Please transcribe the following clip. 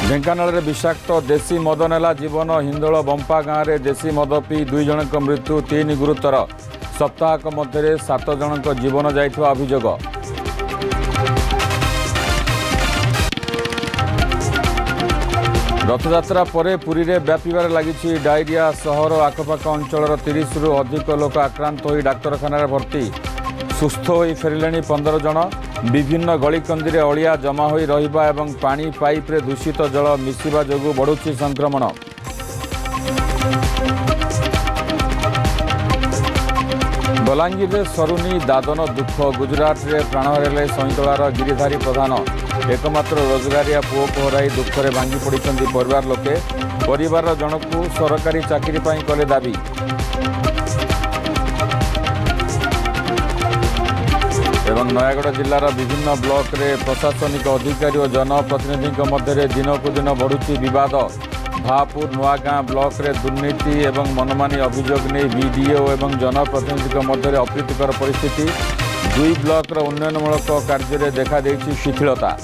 ढेंकानाल विषाक्त देशी मद नेला जीवन हिंदोल बंपा गाँव में देशी मद पी 2 जनक मृत्यु 3 गुरुतर सप्ताहक मध्य 7 जनक जीवन जाइथिबा अभियोग। रथयात्रा पर पुरी में व्यापार लगी डायरिया सहर आखपाख अंचल 30 रु अधिक लोक आक्रांत हो डाक्तखाना भर्ती सुस्थ हो फेरिले 15 जन। विभिन्न गलिकंदी में अलिया जमा हो रहिबा एवं पानी पाइप रे दूषित जल मिसिबा जोगु बढ़ुछि संक्रमण। बलांगीर में सरुनी दादन दुख गुजरात रे प्राण हराइले सईतलार गिरिधारी प्रधान एकमात्र रोजगारिया पुओ को हराई दुखरे भांगी पड़िछन्ति परिवार लोके। परिवार जनकु सरकारी चाकरी पाई कले दाबी। एवं नयागढ़ जिलार विभिन्न ब्लॉक रे प्रशासनिक अधिकारी और जनप्रतिनिधि मध्य दिनकु दिन बढ़ुछि विवाद। भापुर नुआगाँ ब्लॉक रे दुर्नीति एवं मनमानी अभियोग नहीं बीडीओ एवं जनप्रतिनिधि मध्य अप्रीतिकर परिस्थिति। 2 ब्लॉक उन्नयनमूलक कार्य देखा शिथिलता।